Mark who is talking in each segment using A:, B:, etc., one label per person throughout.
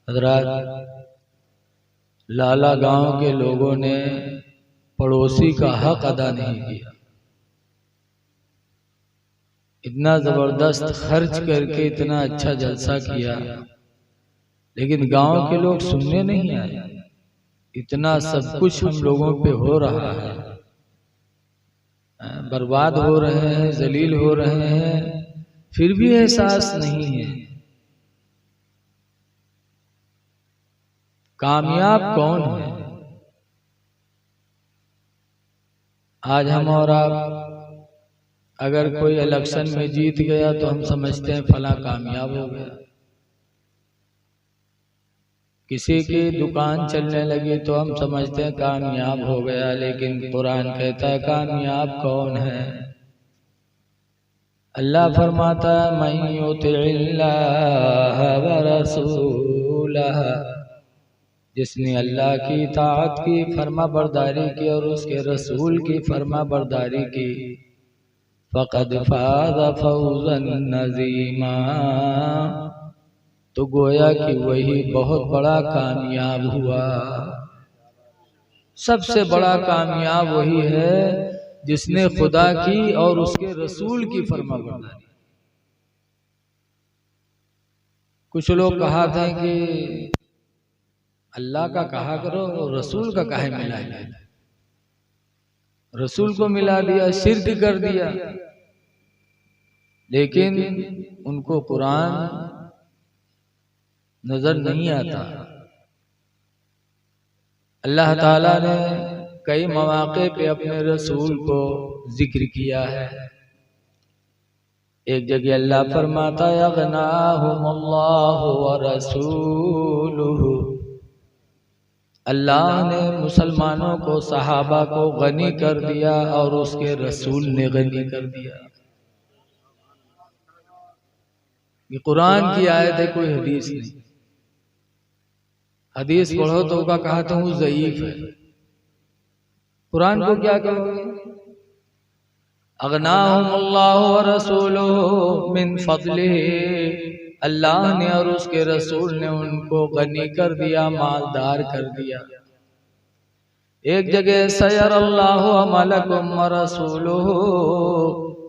A: हज़रात, लाला गांव के लोगों ने पड़ोसी का हक अदा नहीं किया। इतना जबरदस्त खर्च करके इतना अच्छा जलसा किया, लेकिन गांव के लोग सुनने नहीं आए। इतना सब कुछ हम लोगों पे हो रहा है, बर्बाद हो रहे हैं, जलील हो रहे हैं, फिर भी एहसास नहीं है। कामयाब कौन है? आज हम और आप अगर कोई इलेक्शन में जीत गया तो हम समझते हैं फला कामयाब हो गया। किसी की दुकान चलने लगी तो हम समझते हैं कामयाब हो गया, लेकिन कुरान कहता है कामयाब कौन है? अल्लाह फरमाता है मन युतिइल्लाह व रसूलह, जिसने अल्लाह की इताअत की, फरमा बरदारी की और उसके रसूल की फरमा बरदारी की, फ़क़द फ़ाज़ फ़ौज़न नज़ीमा, तो गोया कि वही बहुत बड़ा कामयाब हुआ। सबसे बड़ा कामयाब वही है जिसने खुदा की और उसके रसूल की फरमाबरदारी। कुछ लोग कहा थे कि अल्लाह का कहा करो और रसूल का काहे मिला दिया, रसूल को मिला दिया, शिर्क कर दिया। लेकिन उनको कुरान नजर नहीं आता। अल्लाह ताला ने कई मौके पे अपने रसूल को जिक्र किया है। एक जगह अल्लाह फरमाता है यग़नाहुमुल्लाहु व रसूलुहु, अल्लाह ने मुसलमानों को, सहाबा को गनी कर दिया और उसके रसूल ने गनी कर दिया। ये कुरान की आयत है, कोई हदीस नहीं। हदीस पढ़ो तो का कहता हूँ ज़ईफ है, कुरान को क्या कहोगे? अग़नाहुमुल्लाहु व रसूलुहु मिन फ़ज़लिही, अल्लाह ने और उसके रसूल ने उनको गनी कर दिया, मालदार कर दिया। एक जगह सयरल्लाहु अमलकुम व रसूलुहु,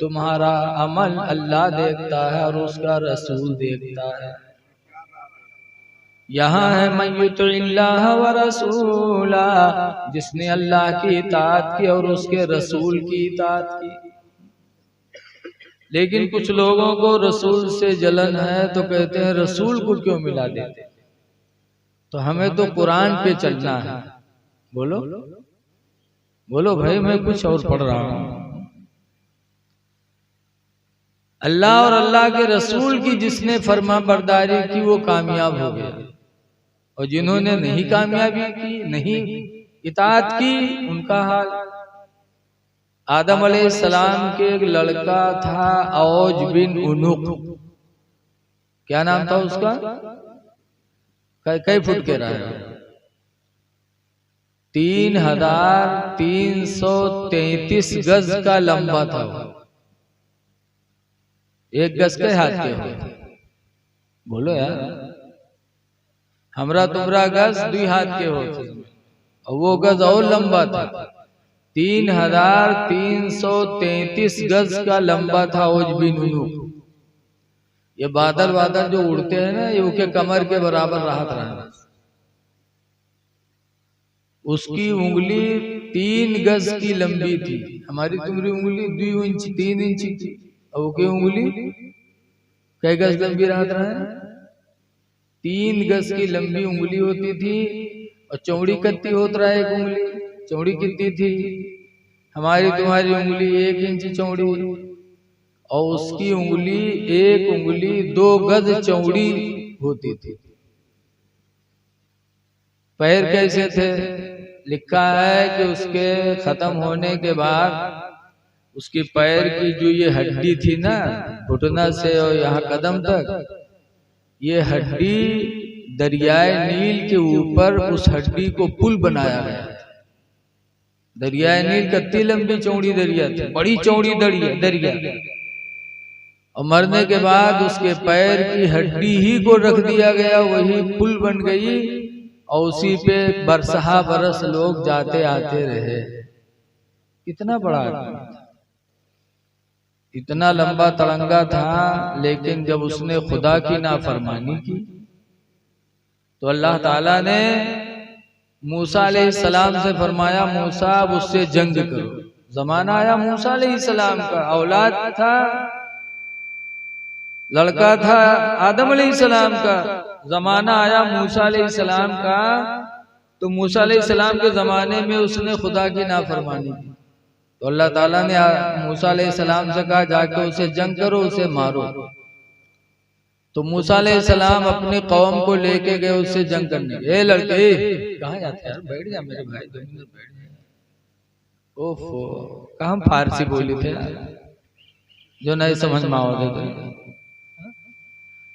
A: तुम्हारा अमल अल्लाह देखता है और उसका रसूल देखता है। यहाँ है मन युतिइल्लाह व रसूला, जिसने अल्लाह की इताअत की और उसके रसूल की इताअत की। लेकिन कुछ लोगों को रसूल से जलन है तो कहते हैं रसूल को क्यों मिला देते? तो हमें तो कुरान पे चलना है। बोलो बोलो भाई, मैं कुछ और पढ़ रहा हूँ। अल्लाह और अल्लाह के रसूल की जिसने फरमा बरदारी की वो कामयाब हो गया, और जिन्होंने नहीं कामयाबी की, नहीं इताअत की, उनका हाल। आदम अलैहिस्सलाम के एक लड़का था औज बिन उनुक, क्या नाम था उसका? कई फुट के रहा? 3333 गज का लंबा था। एक गज के हाथ के हो? बोलो यार, हमरा तुमरा गज 2 हाथ के होते और वो गज और लंबा था। 3333 गज का लंबा था औज बिन उनुक। ये बादल बादल जो उड़ते हैं ना, ये उनके कमर के बराबर राहत रहा। उसकी उंगली 3 गज की लंबी थी। हमारी तुम्हारी उंगली 2 इंच 3 इंच थी, और उसकी उंगली कई गज लंबी रहत रहा है? 3 गज की लंबी उंगली होती थी। और चौड़ी कितनी होत रहा है एक उंगली? चौड़ी कितनी थी? हमारी तुम्हारी उंगली 1 इंच चौड़ी, और उसकी उंगली एक उंगली 2 गज चौड़ी होती थी। पैर कैसे थे? लिखा है कि उसके खत्म होने के बाद उसकी पैर की जो ये हड्डी थी ना, घुटना से और यहाँ कदम तक, ये हड्डी दरियाए नील के ऊपर उस हड्डी को पुल बनाया गया। दरियाए नील कितनी लंबी चौड़ी दरिया थी, बड़ी चौड़ी दरिया। और मरने के बाद उसके पैर की हड्डी ही को रख दिया गया, वही पुल बन गई और उसी पे बरसहा बरस लोग जाते आते रहे। इतना बड़ा आदमी था, इतना लंबा तड़ंगा था, लेकिन जब उसने खुदा की नाफरमानी की तो अल्लाह ताला ने मूसा अलैहिस्सलाम से फरमाया, मूसा अब उससे जंग करो। जमाना आया मूसा अलैहिस्सलाम का, औलाद था, लड़का था आदम अलैहिस्सलाम का। जमाना आया मूसा अलैहिस्सलाम का, तो मूसा अलैहिस्सलाम के जमाने में उसने खुदा की नाफरमानी की तो अल्लाह ताला ने मूसा अलैहिस्सलाम से कहा, जाके उसे जंग करो, उसे मारो। तो मूसा अलैहिस्सलाम अपनी कौम को लेके गए उससे जंग करने। ए लड़के कहाँ जाते यार, बैठ जा मेरे भाई, 2 मिनट बैठ जा। ओफो, कहाँ फारसी बोली थे जो नहीं समझ में आओगे तो।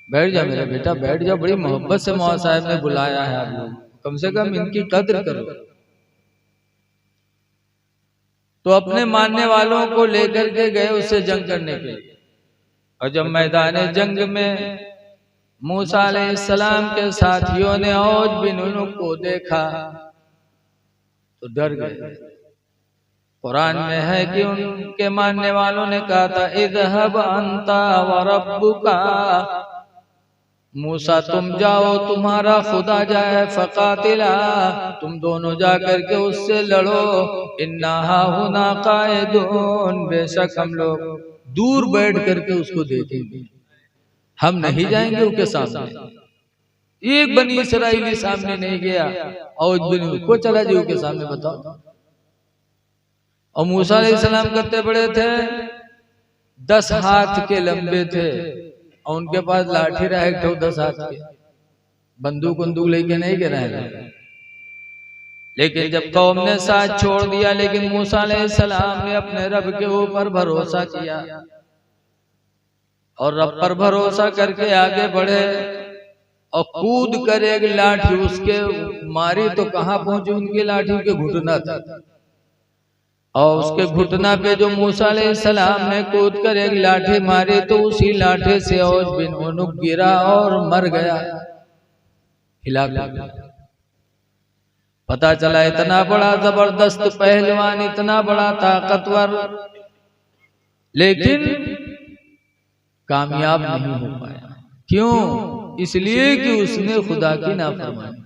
A: बैठ जा मेरा बेटा, बैठ जा, बड़ी मोहब्बत से मौला साहब ने बुलाया है आप लोग, कम से कम इनकी कद्र करो। तो अपने मानने वालों को लेकर के गए उससे जंग करने के लिए। और जब मैदान जंग में मूसा अलैहिस्सलाम के साथियों ने औज बिन उनुक को देखा तो डर गए। कुरान में है कि उनके मानने वालों ने कहा था, इज़हब अंता व रब्बुका, मूसा तुम जाओ, तुम्हारा खुदा जाए, फकातिला, तुम दोनों जाकर के उससे लड़ो, इन्ना हाहुना कायदून, बेशक हम लोग दूर बैठ करके उसको देखेंगे, हम नहीं जाएंगे उसके सामने। एक बनी इसराइली सामने नहीं गया, और को चला जी उसके सामने, बताओ। और मूसा अलैहिस्सलाम करते बड़े थे, 10 हाथ के लंबे थे, और उनके पास लाठी रहे थे 10 हाथ के, बंदूक बंदूक लेके नहीं गिर रहे। लेकिन जब कौम ने साथ छोड़ दिया, लेकिन मूसा अलैहिस्सलाम ने अपने रब के ऊपर भरोसा किया और रब पर भरोसा करके आगे बढ़े और कूद कर एक लाठी उसके मारी तो कहां पहुंची, उनकी लाठी के घुटना था, और उसके घुटना पे जो मूसा अलैहिस्सलाम ने कूद कर एक लाठी मारी तो उसी लाठी से औज बिन उनुक गिरा और मर गया, हिलाक। पता चला इतना बड़ा जबरदस्त पहलवान, इतना बड़ा ताकतवर, लेकिन कामयाब नहीं हो पाया। क्यों? इसलिए कि उसने खुदा की नाफरमानी।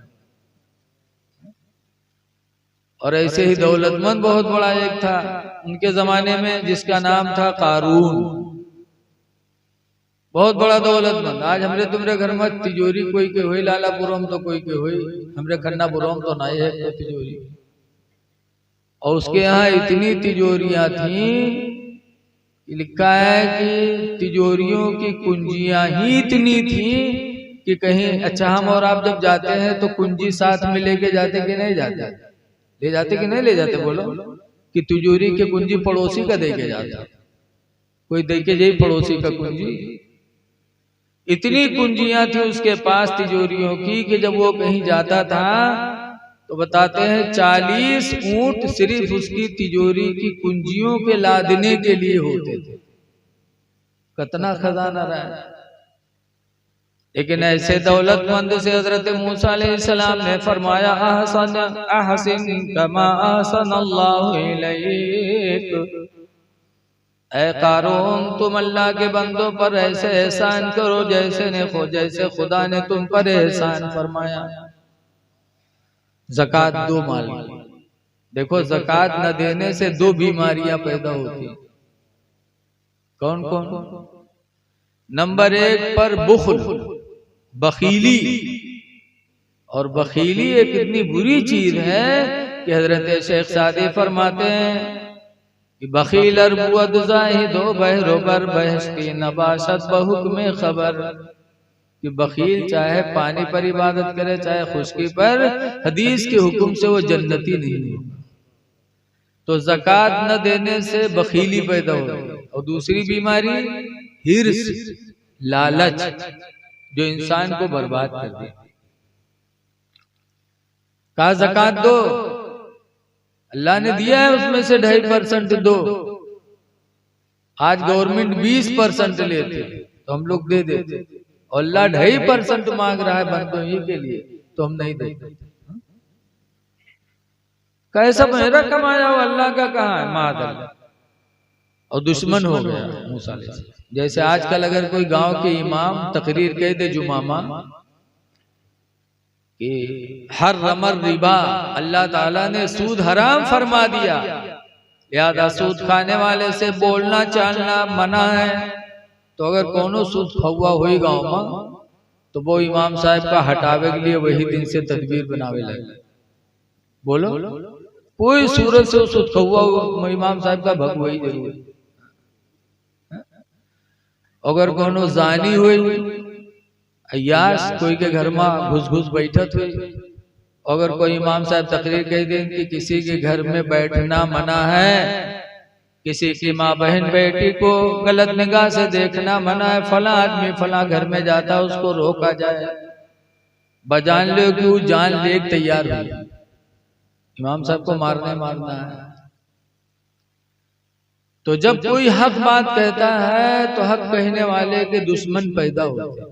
A: और ऐसे ही दौलतमंद बहुत बड़ा एक था उनके जमाने में, जिसका नाम था कारून, बहुत बड़ा दौलतमंद। आज हमरे तुम्हारे घर में तिजोरी कोई के हुई, लालापुरम तो कोई के हुई, हमरे खन्नापुरम तो नहीं है कोई तिजोरी। और उसके यहाँ इतनी तिजोरियां थी, लिखा है कि तिजोरियों की कुंजियां ही इतनी थी कि कहीं, अच्छा हम और आप जब जाते हैं तो कुंजी साथ में लेके जाते कि नहीं जाते, ले जाते कि नहीं ले जाते, बोलो। कि तिजोरी के कुंजी पड़ोसी का दे के जाता, कोई दे के जाए पड़ोसी का कुंजी। इतनी कुंजियां थी उसके पास तिजोरियों की कि जब वो कहीं जाता था तो बताते हैं 40 ऊंट सिर्फ उसकी तिजोरी की कुंजियों के लादने के लिए होते थे। कितना खजाना रहा। लेकिन ऐसे दौलतमंद से हजरत मूसा अलैहिस्सलाम ने फरमाया, अहसिन कमा अहसनल्लाहु इलैक, ऐ कारून तुम अल्लाह के बंदों पर ऐसे एहसान करो जैसे खुदा ने तुम पर एहसान फरमाया। ज़कात 2 माल। देखो ज़कात न देने से 2 बीमारियां पैदा होती। कौन कौन? नंबर 1 पर बुखल, बखीली। और बखीली एक इतनी बुरी चीज है कि हजरत शेख सादी फरमाते हैं कि बखील अरबुअद ज़ाहिदो बहरोबर बहश्ती नबाशत बहुक्म खबर, कि बखील चाहे पानी पर इबादत करे चाहे खुशकी पर, हदीस के हुक्म से वो जन्नती नहीं होगा। तो ज़कात न देने से बखीली पैदा हो। और दूसरी बीमारी हिर्स, लालच, जो इंसान को बर्बाद कर दे। कहा ज़कात दो, अल्लाह ने दिया है उसमें से 2.5% दो, आज गवर्नमेंट 20% लेते तो हम लोग दे देते, और अल्लाह 2.5% मांग रहा है बंदों के लिए तो हम नहीं देते। कैसा मेरा कमाया हुआ अल्लाह का कहाँ है? माद और दुश्मन हो गया मूसा अलैहिस्सलाम। जैसे आजकल अगर कोई गांव के इमाम तकरीर कह दे जुमामा कि हर रमर रिबा, अल्लाह ताला ने सूद हराम फरमा दिया, लिहाजा सूद खाने वाले से बोलना चालना मना है, तो अगर कोनो सूद खौआ हुई गांव में तो वो इमाम साहब का हटावे के लिए वही दिन से तदबीर बनावे लगे। बोलो कोई सूरत से सूद खौआ इमाम साहब का भग वही जरूर। अगर कोनो जानी हुई अयास कोई के घर में घुस घुस बैठत हुई, अगर कोई इमाम साहब तकरीर कह दें कि किसी के घर में बैठना मना है, किसी की माँ बहन बेटी को गलत निगाह से देखना मना है, फला आदमी फला घर में जाता उसको रोका जाए, बजान लो कि वो जान ले तैयार हो, इमाम साहब को मारना है। तो जब कोई हक बात कहता है तो हक कहने वाले के दुश्मन पैदा होते हैं।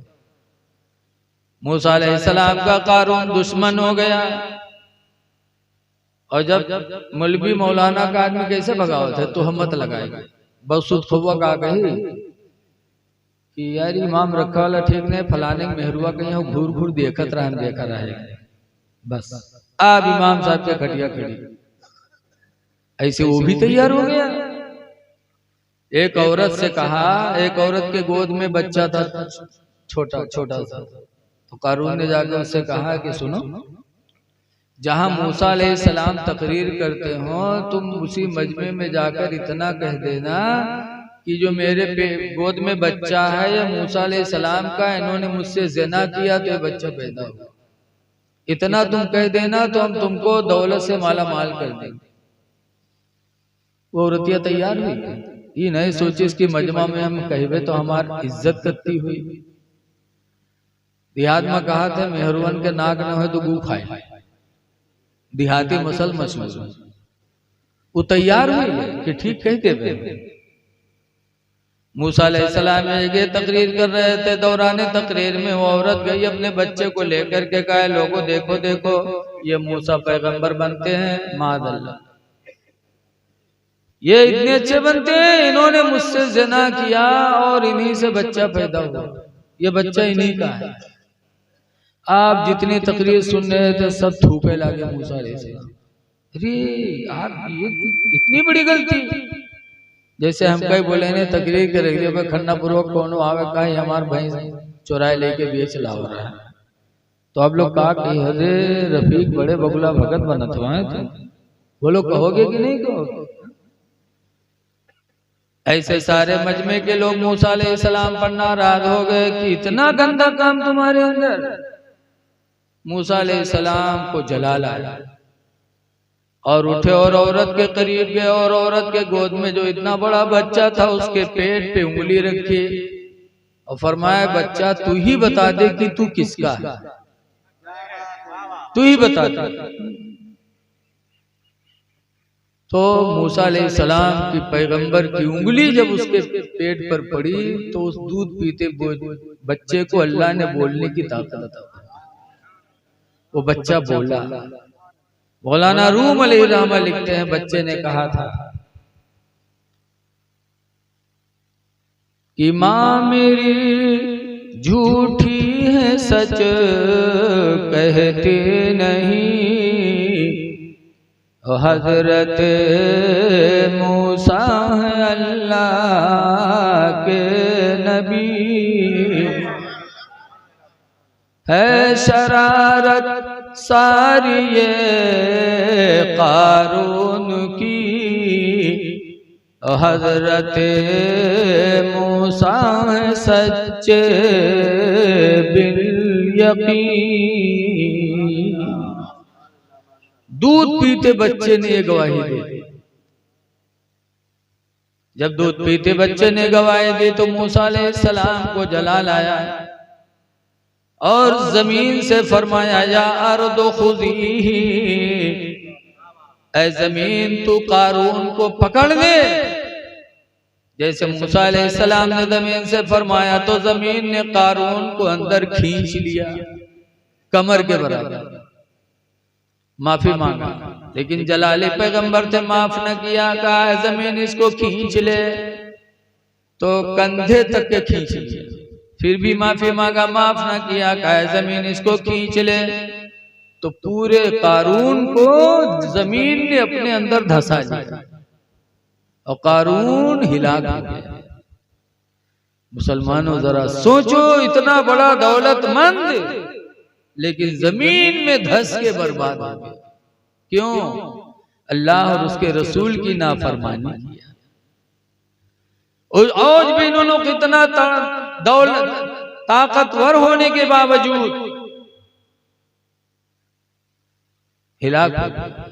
A: मूसा अलैहिस्सलाम का कारून दुश्मन हो गया, और जब मौलवी मौलाना का आदमी कैसे भगावत है, तो हिम्मत लगाएगा बस सुद खुआ का कही कि यार इमाम रखा वाला ठीक नहीं, फलाने मेहरुआ कहीं घूर घूर देखत रहे बस अब इमाम साहब के खटिया खड़ी, ऐसे वो भी तैयार हो गया। एक औरत से कहा, एक औरत के गोद में बच्चा था छोटा छोटा सा, तो कारून ने जाकर उससे कहा कि सुनो, जहां मूसा अलैहिस्सलाम तकरीर करते हो तुम उसी मजमे में जाकर इतना कह देना कि जो मेरे गोद में बच्चा है या मूसा अलैहिस्सलाम का, इन्होंने मुझसे ज़िना किया तो ये बच्चा पैदा हो, इतना तुम कह देना तो हम तुमको दौलत से माला माल कर देंगे। वो औरतिया तैयार हुई, ये नहीं सोची इसकी मजमा में हम कहवे तो हमारी इज्जत करती हुई। देहात में कहा था मेहरवन के नाक न हो तो गू खाए, देहाती मसल मशहूर। वो तैयार हुई कि ठीक कहते थे। मूसा अलैहिस्सलाम ये तकरीर कर रहे थे, दौराने तकरीर में वो औरत गई अपने बच्चे को लेकर के कहा लोगों देखो देखो ये मूसा पैगंबर बनते हैं, मादअल्लाह ये इतने अच्छे बनते हैं, इन्होंने मुझसे ज़िना किया और इन्हीं से बच्चा पैदा हुआ, ये बच्चा इन्हीं का है। आप जितनी तकरीर सुन रहे थे सब थूके लगे मूसा अलैहिस्सलाम, अरे आप ये इतनी बड़ी गलती, जैसे हम कहीं बोले ने तकरीर कर रही है खन्ना पूर्वक कोनो आवे कहीं हमार भैंस चुराए लेके बेच ला हो रहा है, तो आप लोग कहा कि अरे रफीक बड़े बगुला भगत बनत हुआ है, तुम बोलो कहोगे कि नहीं कहोगे? ऐसे सारे मजमे के लोग मूसा अलैहिस्सलाम पर नाराज हो गए कि इतना गंदा काम तुम्हारे अंदर। मूसा अलैहिस्सलाम को जलाल आया और उठे और औरत के करीब गए और औरत के गोद में जो इतना बड़ा बच्चा था उसके पेट पे उंगली रखी और फरमाया बच्चा तू ही बता दे कि तू किसका है, तू ही बता दे। तो मूसा अलैहिस्सलाम की पैगंबर की उंगली जब उसके पेट पर पड़ी तो उस दूध पीते बच्चे को अल्लाह ने बोलने की ताकत दी। वो बच्चा बोला। मौलाना रूम अलैहिर्रहमा लिखते हैं बच्चे ने कहा था कि माँ मेरी झूठी है सच कहते नहीं, हजरत मूसा है अल्लाह के नबी, है शरारत सारी ये कारून की, हजरत मूसा है सच्चे बिल यकीन। दूध पीते बच्चे ने ये गवाही दी। जब दूध पीते बच्चे ने गवाही दी तो मूसा अलैहिस्सलाम को जलाल आया और जमीन से फरमाया या अर्दो खुज़ीही, ऐ जमीन तू कारून को पकड़ ले। जैसे मूसा अलैहिस्सलाम ने जमीन से फरमाया तो जमीन ने कारून को अंदर खींच लिया, कमर के बराबर, माफी मांगा, लेकिन जलाले पैगंबर थे, माफ न किया, कहा जमीन इसको खींच ले, तो कंधे तक के खींच लिया, फिर भी माफी मांगा, माफ न किया, कहा जमीन इसको खींच ले, तो पूरे कारून को जमीन ने अपने अंदर धंसा लिया और कारून हिला गया। मुसलमानों जरा सोचो, इतना बड़ा दौलतमंद लेकिन जमीन में धंस के बर्बाद हो गया। क्यों? अल्लाह और उसके रसूल की नाफरमानी किया। और आज भी इन्होंने कितना दौलत ताकतवर होने के बावजूद हिलाक हो गया।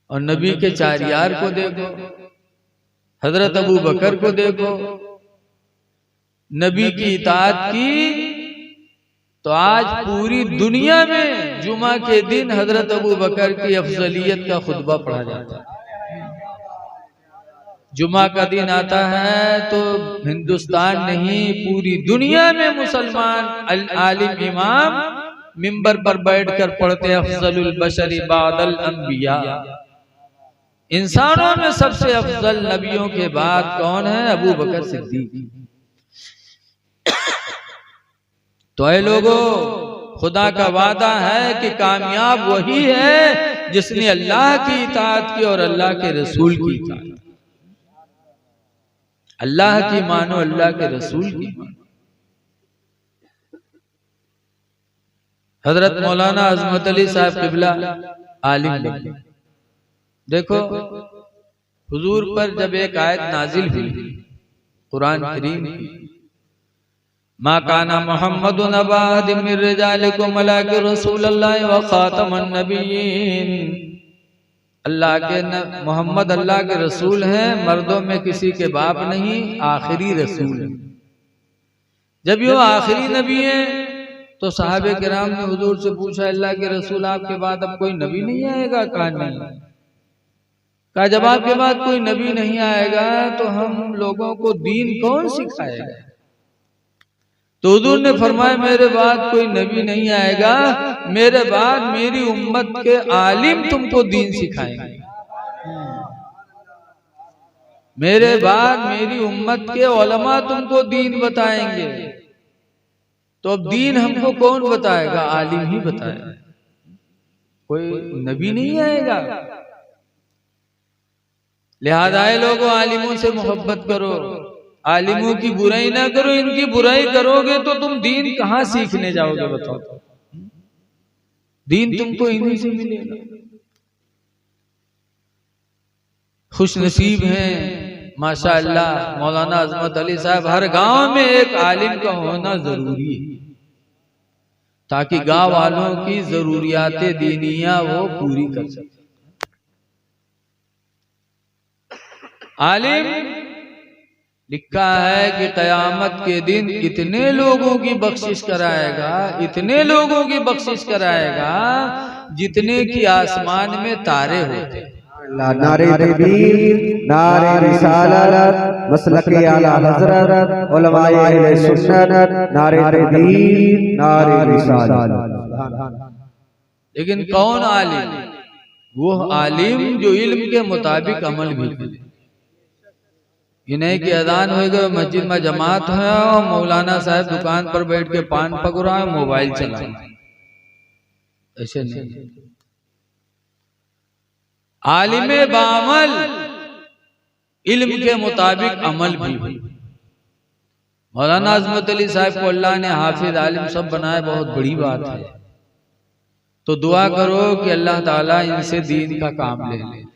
A: और नबी के चार यार को देखो, हजरत अबू बकर को देखो, नबी की इताअत की तो आज पूरी दुनिया में जुमा के दिन हजरत अबू बकर की अफजलियत का खुतबा पढ़ा जाता है। जुमा का दिन आता है तो हिंदुस्तान नहीं पूरी दुनिया में मुसलमान आलिम इमाम मिंबर पर बैठकर पढ़ते अफजलुल बशरी बादल अंबिया, इंसानों में सबसे अफजल नबियों के बाद कौन है? अबू बकर सिद्दीक। तो ऐ लोगों, खुदा का वादा है कि कामयाब वही है जिसने अल्लाह की इताअत की और अल्लाह के रसूल की इताअत। अल्लाह की मानो, अल्लाह के रसूल की मानो। हजरत मौलाना अजमत अली साहब क़िबला आलिम लिखे, देखो हुजूर पर जब एक आयत नाजिल हुई कुरान करीम की, मा काना मुहम्मदुन अबा अहदिम मिन रिजालिकुम वलाकिन रसूलुल्लाह व खातमुन नबिय्यीन, अल्लाह के मोहम्मद अल्लाह के रसूल हैं, मर्दों में किसी के बाप नहीं, आखिरी रसूल है। जब ये आखिरी नबी है तो सहाबे किराम ने हुजूर से पूछा, अल्लाह के रसूल आपके बाद अब कोई नबी नहीं आएगा? कहा नहीं। कहा जब आपके बाद कोई नबी नहीं आएगा तो हम लोगों को दीन कौन सिखाएगा? तो हुजूर ने फरमाया मेरे बाद कोई नबी नहीं आएगा, मेरे बाद मेरी उम्मत के आलिम तुमको दीन सिखाएंगे। मेरे बाद मेरी उम्मत के उलमा तुमको दीन बताएंगे। तो अब दीन हमको कौन बताएगा? आलिम ही बताएगा, कोई नबी नहीं आएगा। लिहाजा लोगों आलिमों से मोहब्बत करो, आलिमों की बुराई ना करो। इनकी बुराई करोगे तो तुम दीन कहां सीखने जाओगे? बताओ, दीन तुमको इन्हीं से मिलेगा। खुश नसीब हैं माशाअल्लाह मौलाना अजमत अली साहब, हर गांव में एक आलिम का होना जरूरी है ताकि गांव वालों की जरूरियातें दीनिया वो पूरी कर सके। आलिम लिखा है कि कयामत के दिन इतने लोगों की बख्शिश कराएगा, इतने लोगों की बख्शिश कराएगा जितने की आसमान में तारे होते।
B: नारे तकबीर, नारे रिसालत, मसलके आला हज़रत, उलमाए अहले सुन्नत, नारे तकबीर, नारे रिसालत।
A: लेकिन कौन आलिम? वो आलिम जो इल्म के मुताबिक अमल भी करे। ये नहीं कि अजान होगा मस्जिद में जमात है और मौलाना साहब दुकान पर बैठ के पान पकड़ा है, मोबाइल चलाए, ऐसे नहीं। आलिम बामल, इल्म के मुताबिक अमल भी। मौलाना अजमत अली साहब को अल्लाह ने हाफिज आलिम सब बनाया, बहुत बड़ी बात है। तो दुआ करो कि अल्लाह ताला इनसे दीन का काम ले ले।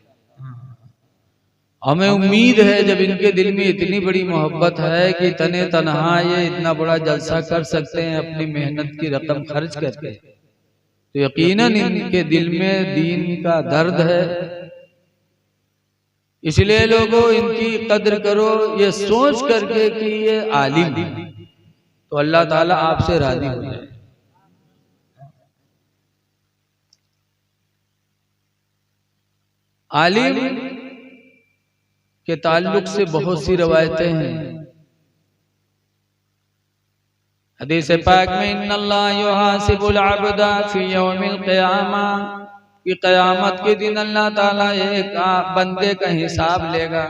A: हमें उम्मीद है जब इनके दिल में इतनी बड़ी मोहब्बत है कि तने तनहा ये इतना बड़ा जलसा कर सकते हैं अपनी मेहनत की रकम खर्च करके, तो यकीनन इनके दिल में दीन का दर्द है। इसलिए लोगों इनकी कद्र करो, ये सोच करके कि ये आलिम, तो अल्लाह ताला आपसे राजी हो जाए। आलिम के ताल्लुक से बहुत सी रवायतें हैं। हदीस पाक में इन्नल्लाह युहासिबुल अब्दा फी यौमिल क़ियामा, कि क़यामत के दिन अल्लाह ताला एक बंदे का हिसाब लेगा।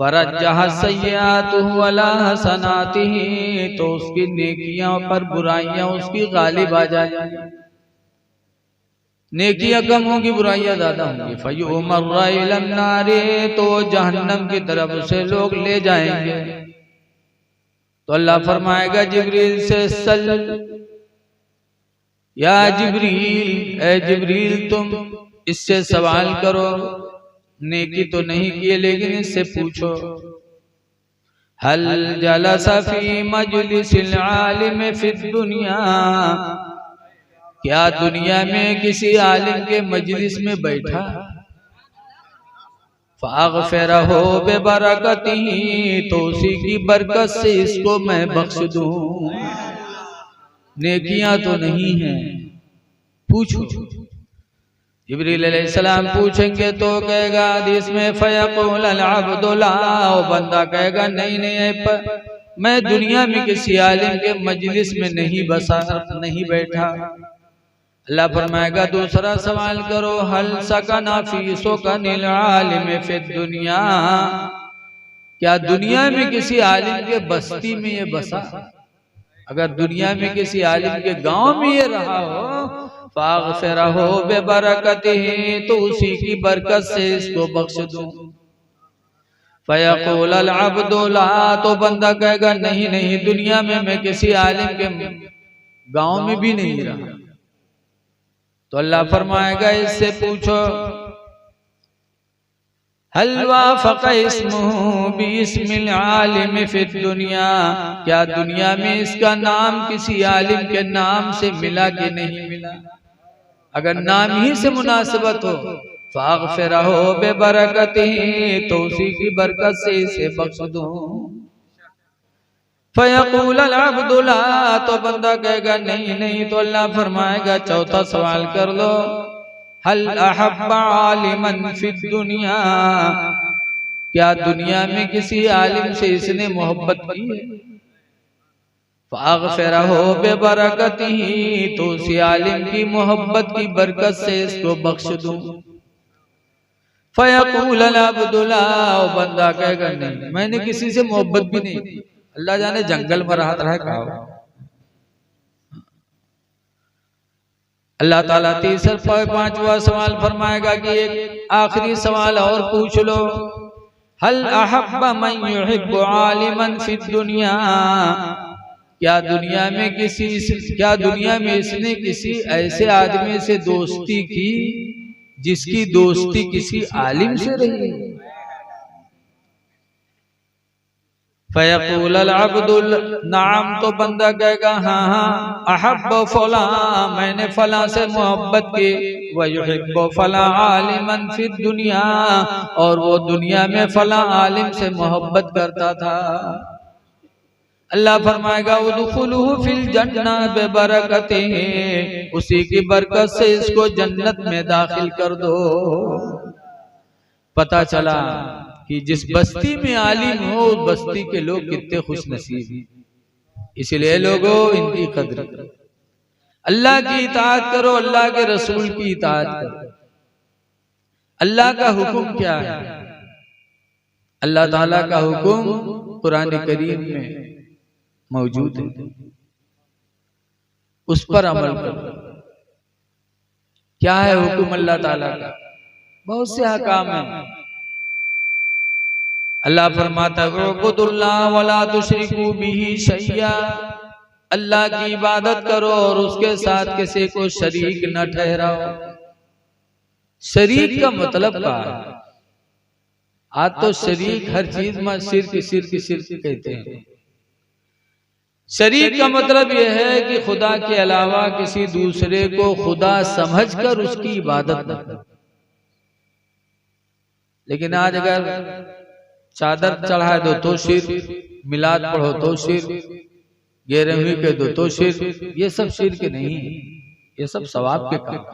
A: फरज्जह सय्यातुहु अला हसनातिही, तो उसकी नेकियां पर बुराइयां उसकी गालिब आ जाएंगी। नेकियां कम होंगी, बुराइयां ज्यादा होंगी। फयुमर्रा इलन नारे, तो जहन्नम की तरफ से लोग ले जाएंगे। तो अल्लाह फरमाएगा जिब्रील से, सल या जिब्रील, ए जिब्रील तुम इससे सवाल करो, नेकी तो नहीं किए लेकिन इससे पूछो। हल जलसा फी मजलिसिल आलिम फी दुनिया, क्या दुनिया में किसी आलिम के मजलिस में बैठा? फाग़फ़िरहु बिबरकतिही, तो उसी की बरकत से इसको मैं बख्श दूं। नेकियां तो नहीं है, पूछो। जिब्रील अलैहिस्सलाम पूछेंगे तो कहेगा हदीस में फयक़ूल अल अब्दु ला, बंदा कहेगा नहीं नहीं, मैं दुनिया में किसी आलिम के मजलिस में नहीं बसा, नहीं बैठा। अल्लाह फरमाएगा दूसरा सवाल करो, हल सकना फी सुकनिल आलिम फी दुनिया, क्या दुनिया में किसी आलिम के बस्ती में ये बसा? अगर दुनिया में किसी आलिम के गांव में ये रहा हो, फाग़फ़िरहु बिबरकतिही, तो उसी की बरकत से इसको बख्श दूं। फयक़ूल अल अब्दु ला, तो बंदा कहेगा नहीं नहीं, दुनिया में मैं किसी आलिम के गांव में भी नहीं रहा। तो अल्लाह फरमाएगा इससे पूछो, हल वाफ़क़ इस्मुहु बिइस्मिल आलिम फी दुनिया, क्या दुनिया में इसका नाम किसी आलिम के नाम से मिला कि नहीं मिला? अगर नाम ही से मुनासिबत हो, फाग़फ़िरहु बिबरकतिही, तो उसी की बरकत से इसे बख्श दूं। फयक़ूल अल अब्दु ला, तो बंदा कहेगा नहीं नहीं। तो अल्लाह फरमाएगा चौथा सवाल कर लो, हल अहब्बा आलिमन फी दुनिया, क्या दुनिया में किसी आलिम से इसने मोहब्बत की है? फाग़फ़िरहु बिबरकतिही, तो उसी आलिम की मोहब्बत की बरकत से इसको बख्श दूं। फयक़ूल अल अब्दु ला, बंदा कहेगा नहीं मैंने किसी से मोहब्बत भी नहीं की, अल्लाह जाने जंगल में रहा कहा। अल्लाह ताला तीसरा पांचवा सवाल फरमाएगा कि एक आखिरी सवाल और पूछ लो, हल अहब्बा मन युहिब्बु आलिमन फी दुनिया, क्या दुनिया में इसने किसी ऐसे आदमी से दोस्ती की जिसकी दोस्ती किसी आलिम से रही? फयक़ूल अल अब्दु नाम, तो बंदा कहेगा हाँ हाँ, अहब्बु फला, मैंने फला से मोहब्बत की, व युहिब्बु फला आलिमन फी दुनिया, और वो दुनिया में फला आलिम से मोहब्बत करता था। अल्लाह फरमाएगा उदखुलूहु फिल जन्नह बिबरकतिही, उसी की बरकत से इसको जन्नत में दाखिल कर दो। पता चला कि जिस बस्ती में आलिम हो उस बस्ती के लोग कितने खुश नसीब। इसलिए लोगों इनकी कद्र करो, अल्लाह की इताअत करो, अल्लाह के रसूल की इताअत करो। अल्लाह का हुक्म क्या है? अल्लाह ताला का हुक्म कुरान करीम में मौजूद है, उस पर अमल करो। क्या है हुक्म अल्लाह ताला का? बहुत से अहकाम हैं। अल्लाह फरमाता है उबुदुल्लाह वला तुशरिकू बिही शैया, अल्लाह की इबादत करो और उसके साथ किसी को शरीक न ठहराओ। शरीक का मतलब क्या है? आज तो शरीक हर चीज में शिर्क कहते हैं। शरीक का मतलब यह है कि खुदा के अलावा किसी दूसरे को खुदा समझकर उसकी इबादत न करो। लेकिन आज अगर चादर चढ़ा दो तो शिर्क, मिलाद पढ़ो तो शिर्क, गेरहवीं कह दो तो शिर्क, ये सब शिर्क नहीं, ये सब सवाब के काम।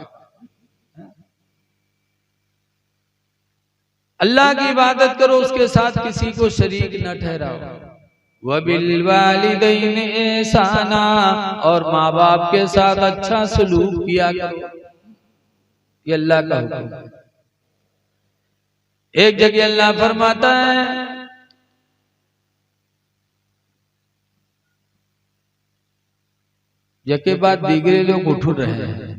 A: अल्लाह की इबादत करो, उसके साथ किसी को शरीक न ठहराओ। वबिल वालिदैन एहसाना, और माँ बाप के साथ अच्छा सलूक किया करो। ये अल्लाह का हुक्म है। एक जगह अल्लाह फरमाता है यके बाद दीगरे लोग उठ रहे हैं,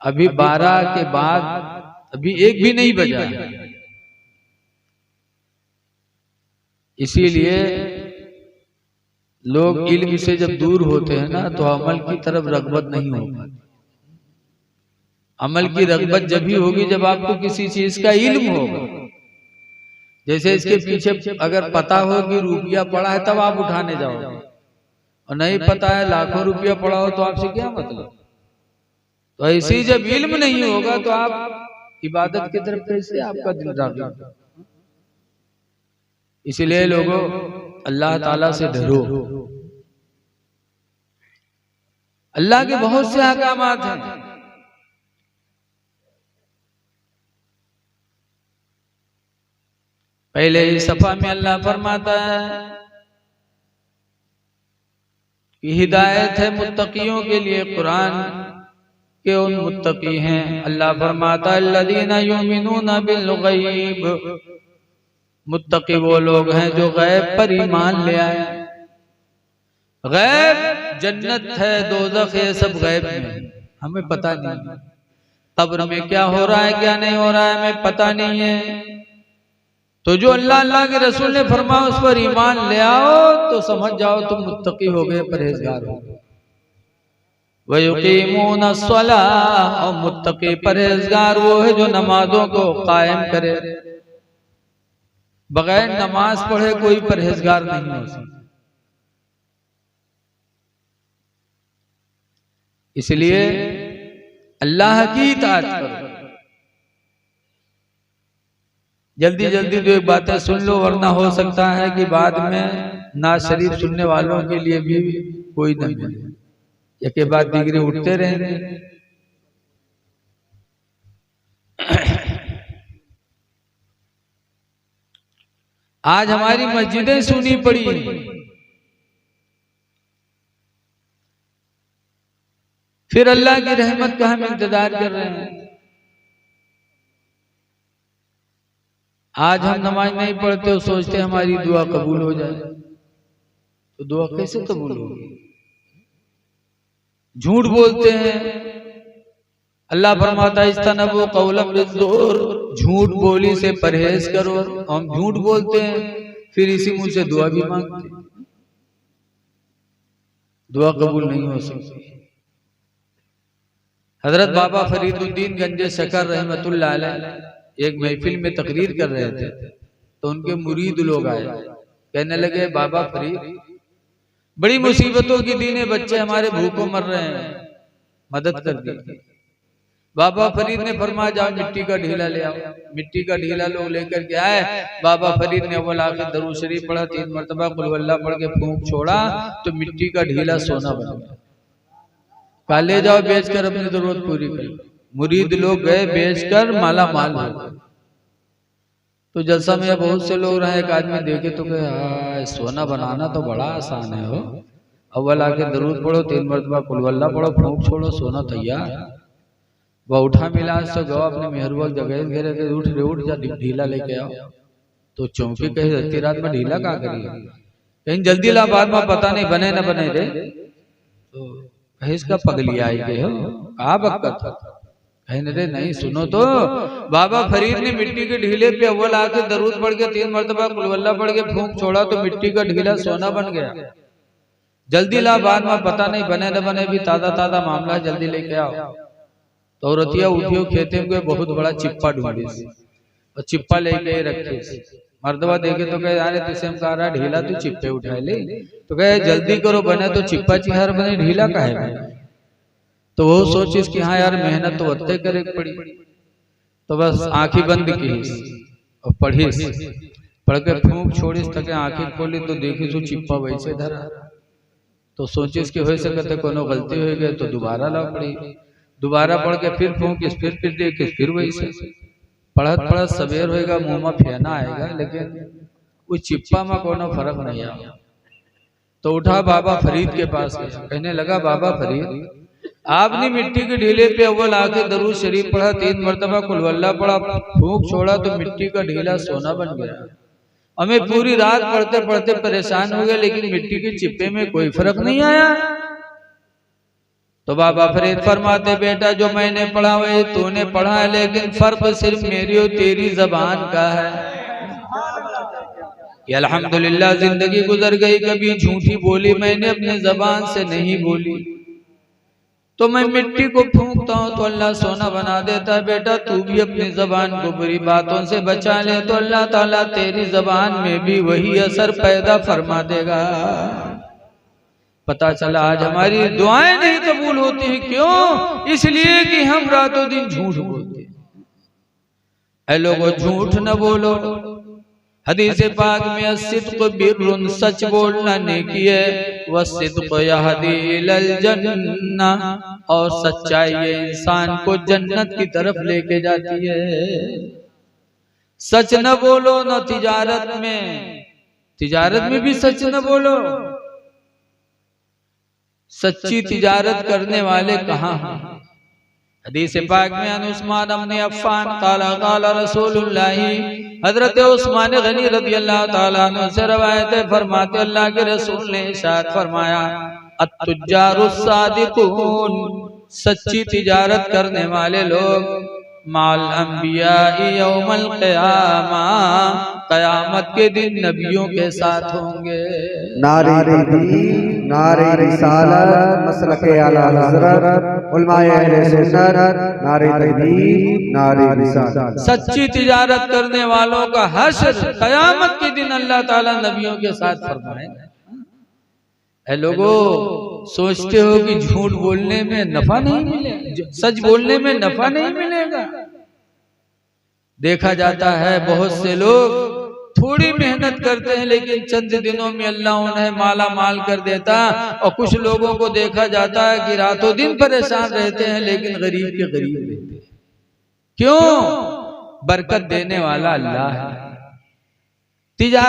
A: अभी 12 के बाद अभी एक भी नहीं बजा। इसीलिए लोग इल्म से जब दूर होते हैं ना तो अमल की तरफ रगबत नहीं होगी। अमल की रगबत जब भी होगी जब आपको किसी चीज का इल्म होगा। जैसे इसके पीछे अगर पता हो कि रुपया पड़ा है तब आप उठाने जाओगे, और नहीं पता है लाखों रुपया पड़ा हो तो आपसे क्या मतलब। तो ऐसे ही जब इल्म नहीं होगा तो आप इबादत की तरफ कैसे आपका दिल राग़िब। इसलिए लोगों अल्लाह ताला से डरो। अल्लाह के बहुत से अहकामात हैं। पहले ही सफा में अल्लाह फरमाता है कि हिदायत है मुत्तकियों के लिए, कुरान के उन मुत्तकी हैं। अल्लाह फरमाता है अल्लज़ीना युमिनूना बिल गैब, मुत्तकी वो लोग हैं जो गैब पर ईमान ले आए। गैब जन्नत है, दोज़ख है, सब गैब में हमें पता नहीं। कब्र में क्या हो रहा है क्या नहीं हो रहा है हमें पता नहीं है। तो जो अल्लाह के रसूल ने फरमाया उस पर ईमान ले आओ तो समझ जाओ तुम मुत्तकी हो गए, परहेजगार हो गए। वयुकीमूना स्वलाह, और मुत्तकी परहेजगार वो है जो नमाजों को कायम करे। बगैर नमाज पढ़े कोई परहेजगार नहीं हो सकता। इसलिए अल्लाह की इताअत करो। जल्दी जल्दी दो एक बातें सुन लो, वरना हो सकता है कि बाद में ना शरीफ सुनने वालों के लिए भी कोई न मिले, एक के बाद दीगरे उठते रहेंगे। आज हमारी मस्जिदें सुनी पड़ी, फिर अल्लाह की रहमत का हम इंतजार कर रहे हैं। आज हम नमाज नहीं पढ़ते और सोचते हमारी दुआ कबूल हो जाए, तो दुआ कैसे कबूल होगी। झूठ बोलते हैं, अल्लाह फरमाता है इस्तनबू कौलम बिज़्ज़ूर, झूठ बोली से परहेज करो। हम झूठ बोलते हैं फिर इसी मुंह से दुआ भी मांगते हैं, दुआ कबूल नहीं हो सकती। हजरत बाबा फरीदुद्दीन गंजे शकर रहमतुल्लाह अलैह एक महफिल में तकरीर कर रहे थे, तो उनके मुरीद लोग आए, कहने लगे बाबा फरीद बड़ी मुसीबतों की दीने बच्चे हमारे भूखों मर रहे हैं, मदद कर दी। बाबा फरीद ने फरमाया जाओ मिट्टी का ढीला ले आओ। मिट्टी का ढीला लोग लेकर के आए। बाबा फरीद ने अव्वल आखिर दरूद शरीफ पढ़ा, 3 मरतबा कुल वल्लाह पढ़ के फूंक छोड़ा तो मिट्टी का ढीला सोना बन गया। काले जाओ बेचकर अपनी जरूरत पूरी कर। मुरीद लोग गए बेचकर माला माल हो गए। तो जलसा में बहुत से लोग रहे, एक आदमी देखे तो कहे सोना बनाना तो बड़ा आसान है हो, अव्वल आके दरूद पढ़ो, 3 मरतबा कुल वल्लाह पढ़ो, फूंक छोड़ो, सोना तैयार। वह उठा मिला तो गवा अपने मेहरबा जगह घेरे के उठ जा ढीला लेके आओ। तो चौंकी कही रत्ती रात में ढीला का करिए, कहीं जल्दी ला बाद में पता नहीं बने न बने रे। तो कहे इसका पगली आई गए हो कहा बक्कत, कहने रे नहीं सुनो तो बाबा फरीद ने मिट्टी के ढीले पे अव्वल आके दरूद पढ़ के 3 मरतबा कुल वल्लाह पढ़ के फूंक छोड़ा तो मिट्टी का ढीला सोना बन गया। जल्दी ला बाद में पता नहीं बने न बने, भी ताजा ताजा मामला है, जल्दी लेके आओ। तो औरतिया उठियो खेते में बहुत बड़ा चिप्पा ढूंढी और चिप्पा लेके रखे। मर्दवा देखे तो कहे अरे तुझसे हम कह रहा ढीला तू चिप्पे उठा ले। तो कहे जल्दी करो बने तो चिप्पा चिहार बने, ढीला का है। तो वो सोचिस कि हाँ यार मेहनत तो वत्ते करे पड़ी। तो बस आंखें बंद की और पढ़िस, पढ़ के फूंक छोड़िस तक आंखें खोली तो देखिस वो चिप्पा वैसे धरा। तो सोचिस कि हो सकते कोनो गलती हो गई तो दोबारा ला पड़ी। दोबारा पढ़ के फिर फूंकिस, फिर देखिस, फिर वैसे। पढ़त पढ़त सवेर होएगा, मुंह में फेना आएगा, लेकिन उस चिप्पा में कोनो फर्क नहीं आया। तो उठा बाबा फरीद के पास गया, कहने लगा बाबा फरीद, आपने मिट्टी के ढीले पे अव्वल आके दरूद शरीफ पढ़ा, 3 मरतबा कुल वल्लाह पढ़ा, फूंक छोड़ा तो मिट्टी का ढीला सोना बन गया। हमें पूरी रात पढ़ते पढ़ते परेशान हो गए, लेकिन मिट्टी के चिप्पे में कोई फर्क नहीं आया। तो बाबा फरीद फरमाते, बेटा जो मैंने पढ़ा वही तूने पढ़ा है, लेकिन फर्क सिर्फ मेरी और तेरी जबान का है। कि अल्हम्दुलिल्लाह जिंदगी गुजर गई, कभी झूठी बोली मैंने अपने जबान से नहीं बोली। तो मैं मिट्टी को फूंकता हूँ तो अल्लाह सोना बना देता है। बेटा तू भी अपनी जबान को बुरी बातों से बचा ले तो अल्लाह ताला तेरी जबान में भी वही असर पैदा फरमा देगा। पता चला आज हमारी दुआएं नहीं कबूल होती है, क्यों? इसलिए कि हम रातों दिन झूठ बोलते हैं। ऐ लोगों, झूठ न बोलो। हदीस पाक में अस्सिद्क़ बिर्रुन, सच बोलना नेकी है, वस्सिद्क़ यहदी इलल जन्नह, और सच्चाई ये इंसान को जन्नत की तरफ लेके जाती है। सच न बोलो न तिजारत में भी सच न बोलो। सच्ची तिजारत करने वाले कहाँ हैं? हदीस पाक में अन उस्मान इब्न अफ़्फ़ान क़ाला क़ाला रसूलुल्लाह, हज़रत उस्मान गनी रज़ी अल्लाह ताला अन्हु से रवायत है, फरमाते अल्लाह के रसूल ने इरशाद फरमाया, अत्तुज्जारुस सादिक़ून, सच्ची तिजारत करने वाले लोग माल अंबिया यौमल क़यामा, क़यामत के दिन नबियों के साथ होंगे।
B: नारे तकबीर, नारे रिसालत, मसलके आला हज़रत, उलमाए अहले सुन्नत, नारे तकबीर, नारे रिसालत।
A: सच्ची तिजारत करने वालों का हश्र क़यामत के दिन अल्लाह ताला नबियों के साथ फरमाएगा। ऐ लोगों, सोचते हो कि झूठ बोलने में नफा नहीं मिलेगा, सच बोलने में नफा नहीं मिलेगा? देखा जाता है बहुत से लोग थोड़ी मेहनत करते हैं, लेकिन चंद दिनों में अल्लाह उन्हें माला माल कर देता। और कुछ लोगों को देखा जाता है कि रातों दिन परेशान रहते हैं, लेकिन गरीब के गरीब रहते हैं। क्यों? बरकत देने वाला अल्लाह है,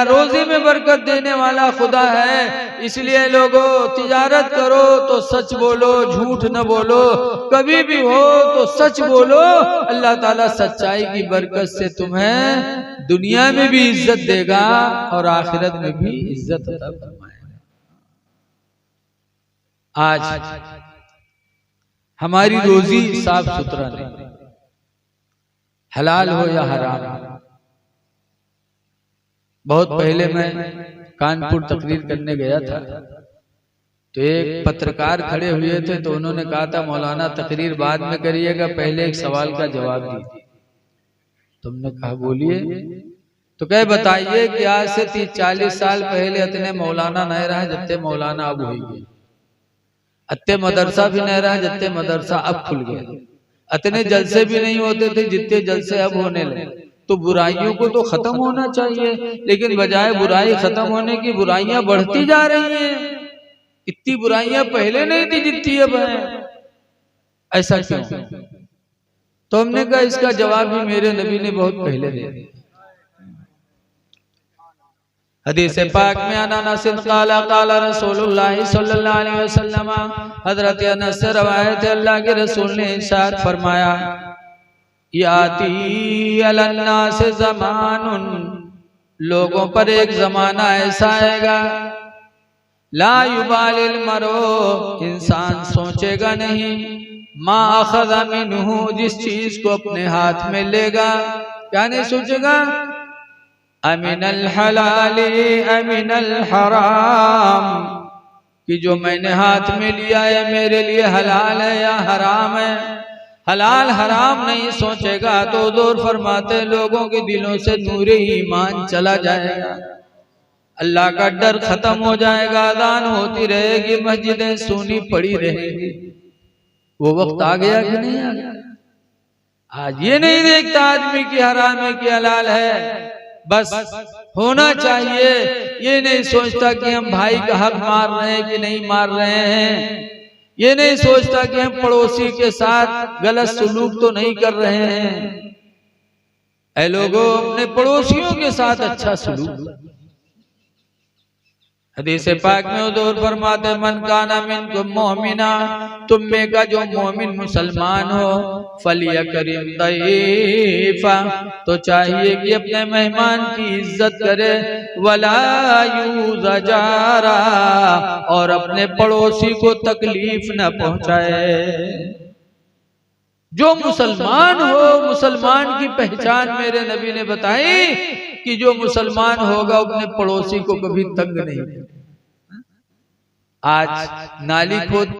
A: रोज़ी में बरकत देने वाला खुदा है। इसलिए लोगों, तिजारत करो तो सच बोलो, झूठ न बोलो। कभी भी हो तो सच बोलो, अल्लाह ताला सच्चाई की बरकत से तुम्हें दुनिया में भी इज्जत देगा और आखिरत में भी इज्जत अता फरमाएगा। आज हमारी रोजी साफ सुथरा नहीं, हलाल हो या हराम। बहुत पहले मैं कानपुर तकरीर करने गया था, तो एक पत्रकार खड़े हुए थे, तो उन्होंने कहा था मौलाना तकरीर बाद में करिएगा, पहले एक सवाल का जवाब दीजिए। तुमने कहा बोलिए। तो कहे बताइए कि आज से 30-40 साल पहले इतने मौलाना नहीं रहा जितने मौलाना अब हुई गए, इतने मदरसा भी नहीं रहा जितने मदरसा अब खुल गए, इतने जलसे भी नहीं होते थे जितने जलसे अब होने लगे। तो बुराइयों को तो खत्म होना चाहिए, लेकिन बजाय बुराई खत्म होने की बुराइयां बढ़ती जा रही हैं। इतनी बुराइयां पहले नहीं थी जितनी अब है, ऐसा क्यों? तो हमने कहा इसका जवाब भी मेरे नबी ने बहुत पहले दे दिया। हदीस पाक में अनस क़ाला क़ाला रसूलुल्लाह सल्लल्लाहु अलैहि वसल्लम, हजरत अनस से रवायत है, अल्लाह के रसूल ने इरशाद फरमाया, याती अलन्नास ज़मानुन, लोगों पर एक जमाना ऐसा आएगा, ला युबालिल मरो, इंसान सोचेगा नहीं, मा अख़ज़ मिन्हु, जिस चीज को अपने हाथ में लेगा, क्या नहीं सोचेगा, अमिनल हलाली अमिनल हराम, कि जो मैंने हाथ में लिया है मेरे लिए हलाल है या हराम है। हलाल हराम नहीं सोचेगा तो हुज़ूर फरमाते लोगों के दिलों से नूरे ईमान चला जाएगा, अल्लाह का डर खत्म हो जाएगा, अज़ान होती रहेगी, मस्जिदें सूनी पड़ी रहेगी। वो वक्त आ गया कि नहीं आ गया? आज ये नहीं देखता आदमी की हराम है कि हलाल है, बस होना चाहिए। ये नहीं सोचता कि हम भाई का हक मार रहे हैं कि नहीं मार रहे हैं, ये नहीं सोचता कि हम पड़ोसी के साथ गलत सलूक तो नहीं कर रहे हैं। ऐ लोगों, अपने पड़ोसियों के साथ अच्छा सलूक। हदीस पाक में हुजूर फरमाते, मन काना मिनकुम मोमिना, तुम में का जो मोमिन मुसलमान हो, फलियकरिम दैफा, तो चाहिए कि अपने मेहमान की इज्जत करे, वला यूज़ा जारा, और अपने पड़ोसी को तकलीफ न पहुंचाए। जो मुसलमान हो, मुसलमान की पहचान मेरे नबी ने बताई कि जो मुसलमान होगा अपने पड़ोसी को कभी तंग नहीं। आज नाली खोद